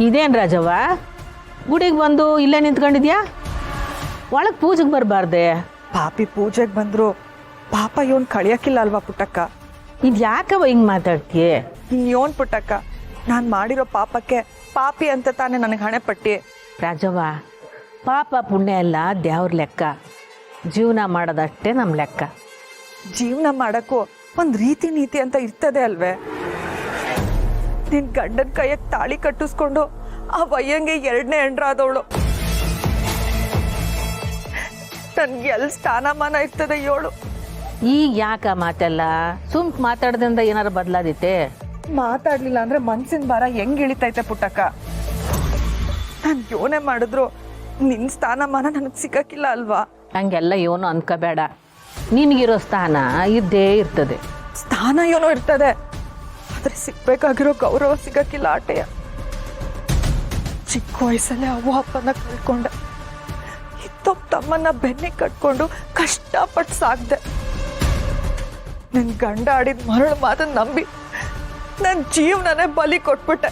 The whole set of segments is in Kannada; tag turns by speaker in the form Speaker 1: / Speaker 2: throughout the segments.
Speaker 1: ಇದೇನು ರಾಜವ್ವ, ಗುಡಿಗೆ ಬಂದು ಇಲ್ಲೇ ನಿಂತ್ಕೊಂಡಿದ್ಯಾ? ಒಳಗೆ ಪೂಜೆಗೆ ಬರಬಾರ್ದೆ?
Speaker 2: ಪಾಪಿ ಪೂಜೆಗೆ ಬಂದ್ರು ಪಾಪ ಇವನ್ ಕಳಿಯಕ್ಕಿಲ್ಲ ಅಲ್ವಾ ಪುಟ್ಟಕ್ಕ?
Speaker 1: ಇದು ಯಾಕವ ಹಿಂಗೆ ಮಾತಾಡ್ತೀಯ?
Speaker 2: ಇನ್ಯೋನ್ ಪುಟ್ಟಕ್ಕ, ನಾನು ಮಾಡಿರೋ ಪಾಪಕ್ಕೆ ಪಾಪಿ ಅಂತ ತಾನೇ ನನಗೆ ಹಣೆ ಪಟ್ಟಿ.
Speaker 1: ರಾಜವ್ವ, ಪಾಪ ಪುಣ್ಯ ಎಲ್ಲ ದೇವ್ರ ಲೆಕ್ಕ, ಜೀವನ ಮಾಡೋದಷ್ಟೇ ನಮ್ಮ ಲೆಕ್ಕ.
Speaker 2: ಜೀವನ ಮಾಡಕ್ಕೂ ಒಂದು ರೀತಿ ನೀತಿ ಅಂತ ಇರ್ತದೆ ಅಲ್ವೇ? ನಿನ್ ಗಂಡನ ಕೈಯಾಗ ತಾಳಿ ಕಟ್ಟಿಸ್ಕೊಂಡು ಆ ವಯ್ಯಂಗೆ 2ನೇ ಹೆಂಡ್ರಾದವಳು. ನನ್ಗೆ ಎಲ್ಲಿ ಸ್ಥಾನಮಾನ ಇರ್ತದೆ ಏಳು?
Speaker 1: ಈಗ ಯಾಕ ಮಾತೆಲ್ಲ? ಸುಮ್ಕ್ ಮಾತಾಡ್ದಿಂದ ಏನಾರು ಬದಲಾದೈತೆ?
Speaker 2: ಮಾತಾಡ್ಲಿಲ್ಲ ಅಂದ್ರೆ ಮನ್ಸಿನ ಭಾರ ಹೆಂಗ್ ಇಳಿತೈತೆ ಪುಟ್ಟಕ್ಕ? ನಾನು ಯೋನೆ ಮಾಡಿದ್ರು ನಿನ್ ಸ್ಥಾನಮಾನ ನನಗೆ ಸಿಗಕ್ಕಿಲ್ಲ ಅಲ್ವಾ?
Speaker 1: ಹಂಗೆಲ್ಲ ಏನು ಅನ್ಕೋಬೇಡ, ನಿನಗಿರೋ ಸ್ಥಾನ ಇದ್ದೇ ಇರ್ತದೆ.
Speaker 2: ಸ್ಥಾನ ಏನೋ ಇರ್ತದೆ, ಆದ್ರೆ ಸಿಗ್ಬೇಕಾಗಿರೋ ಗೌರವ ಸಿಗಕ್ಕಿಲ್ಲ ಆಟೆಯ. ಚಿಕ್ಕ ವಯಸ್ಸಲ್ಲೇ ಅವ್ವ ಅಪ್ಪನ ಕಳ್ಕೊಂಡೆ, ಇತ್ತೊಬ್ಬ ತಮ್ಮನ್ನ ಬೆನ್ನಿಗೆ ಕಟ್ಕೊಂಡು ಕಷ್ಟಪಟ್ಟು ಸಾಕ್ದೆ. ನನ್ ಗಂಡ ಆಡಿದ ಮರಳು ಮಾತನ್ನ ನಂಬಿ ನನ್ನ ಜೀವನನೇ ಬಲಿ ಕೊಟ್ಬಿಟ್ಟೆ.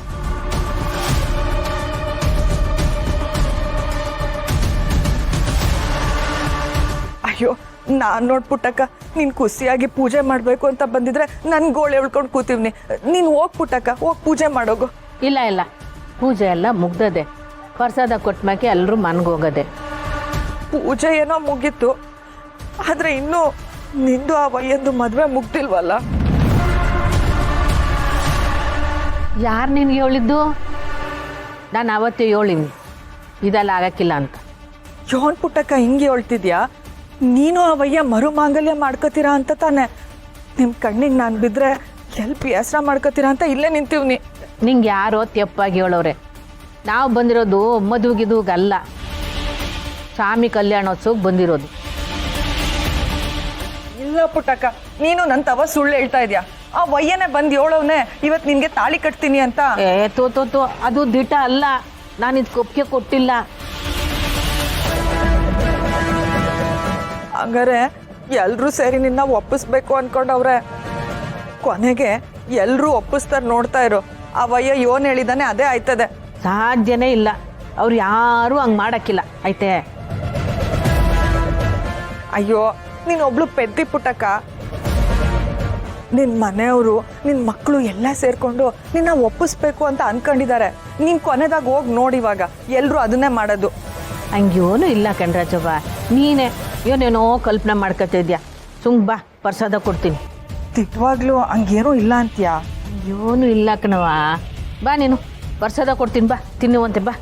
Speaker 2: ಅಯ್ಯೋ, ನಾನ್ ನೋಡ್ಪುಟ್ಟಕ್ಕ, ನೀನ್ ಖುಷಿಯಾಗಿ ಪೂಜೆ ಮಾಡ್ಬೇಕು ಅಂತ ಬಂದಿದ್ರೆ ನನ್ ಗೋಳೆ ಉಳ್ಕೊಂಡು ಕೂತೀವ್ನಿ. ನೀನ್ ಹೋಗ್ಪುಟ್ಟಕ್ಕ, ಹೋಗ್ ಪೂಜೆ ಮಾಡೋಗು.
Speaker 1: ಇಲ್ಲ ಇಲ್ಲ, ಪೂಜೆ ಎಲ್ಲ ಮುಗ್ದದೆ. ಪ್ರಸಾದ ಕೊಟ್ಮ್ಯಾಕೆ ಎಲ್ಲರೂ ಮನ್ಗೋಗದೆ.
Speaker 2: ಪೂಜೆ ಏನೋ ಮುಗೀತು, ಆದ್ರೆ ಇನ್ನೂ ನಿಂದು ಆ ವಯ್ಯಂದು ಮದ್ವೆ ಮುಗ್ದಿಲ್ವಲ್ಲ?
Speaker 1: ಯಾರು ನಿನ್ಗೆ ಹೇಳಿದ್ದು? ನಾನು ಅವತ್ತೇ ಹೇಳಿವ್ನಿ ಇದೆಲ್ಲ ಆಗಕ್ಕಿಲ್ಲ ಅಂತ.
Speaker 2: ಯೋನ್ ಪುಟ್ಟಕ್ಕ ಹಿಂಗೆ ಹೇಳ್ತಿದ್ಯಾ? ನೀನು ಆ ವಯ್ಯ ಮರು ಮಾಂಗಲ್ಯ ಮಾಡ್ಕೋತೀರಾ ಅಂತ ತಾನೆ? ನಿಮ್ ಕಣ್ಣಿಗೆ ನಾನು ಬಿದ್ರೆ ಎಲ್ಪಿ ಹೆಸ್ರ ಮಾಡ್ಕೋತೀರಾ ಅಂತ ಇಲ್ಲೇ ನಿಂತೀವ್ನಿ.
Speaker 1: ನಿಂಗೆ ಯಾರೋ ತೆಪ್ಪಾಗಿ ಹೇಳೋರೆ. ನಾವು ಬಂದಿರೋದು ಮದುವೆಗಿದುಗಲ್ಲ, ಸ್ವಾಮಿ ಕಲ್ಯಾಣೋತ್ಸವಕ್ಕೆ ಬಂದಿರೋದು.
Speaker 2: ಇಲ್ಲ ಪುಟ್ಟಕ್ಕ, ನೀನು ನನ್ನ ತವ ಸುಳ್ಳು ಹೇಳ್ತಾ ಇದ್ಯಾ? ಆ ವಯ್ಯನೇ ಬಂದು ಹೇಳೋನೆ ಇವತ್ತು ನಿನ್ಗೆ ತಾಳಿ ಕಟ್ತೀನಿ ಅಂತ.
Speaker 1: ತೋ ಅದು ದಿಟ ಅಲ್ಲ, ನಾನು ಇದು ಒಪ್ಪಿಗೆ ಕೊಟ್ಟಿಲ್ಲ.
Speaker 2: ಹಂಗಾರೆ ಎಲ್ರೂ ಸೇರಿ ನಿನ್ನ ಒಪ್ಪಿಸ್ಬೇಕು ಅನ್ಕೊಂಡವ್ರೆ. ಕೊನೆಗೆ ಎಲ್ರೂ ಒಪ್ಪಿಸ್ತಾರೆ, ನೋಡ್ತಾ ಇರೋ. ಆ ವಯ್ಯ ಯೋನ್ ಹೇಳಿದಾನೆ ಅದೇ ಆಯ್ತದೆ.
Speaker 1: ಸಾಧ್ಯನೇ ಇಲ್ಲ, ಅವ್ರು ಯಾರೂ ಹಂಗೆ ಮಾಡೋಕ್ಕಿಲ್ಲ ಆಯ್ತೆ.
Speaker 2: ಅಯ್ಯೋ, ನೀನೊಬ್ಳು ಪೆದ್ದಿ ಪುಟ್ಟಕ್ಕ. ನಿನ್ ಮನೆಯವರು ನಿನ್ ಮಕ್ಕಳು ಎಲ್ಲ ಸೇರ್ಕೊಂಡು ನಿನ್ನ ಒಪ್ಪಿಸ್ಬೇಕು ಅಂತ ಅನ್ಕೊಂಡಿದ್ದಾರೆ. ನೀನ್ ಕೊನೆದಾಗ ಹೋಗಿ ನೋಡಿ, ಇವಾಗ ಎಲ್ರು ಅದನ್ನೇ ಮಾಡೋದು.
Speaker 1: ಹಂಗೇನು ಇಲ್ಲ ಕಣ್ರಾಜವ್ವ, ನೀನೇ ಏನೇನೋ ಕಲ್ಪನೆ ಮಾಡ್ಕೊತಿದ್ಯಾ. ಬಾ, ಪ್ರಸಾದ ಕೊಡ್ತೀನಿ.
Speaker 2: ತಿಟ್ವಾಗ್ಲೂ ಹಂಗೇನೂ ಇಲ್ಲ ಅಂತೀಯಾ?
Speaker 1: ಏನೂ ಇಲ್ಲ ಕಣವ. ಬಾ ನೀನು, ಪ್ರಸಾದ ಕೊಡ್ತೀನಿ, ಬಾ ತಿನ್ನುವಂತೆ ಬಾ.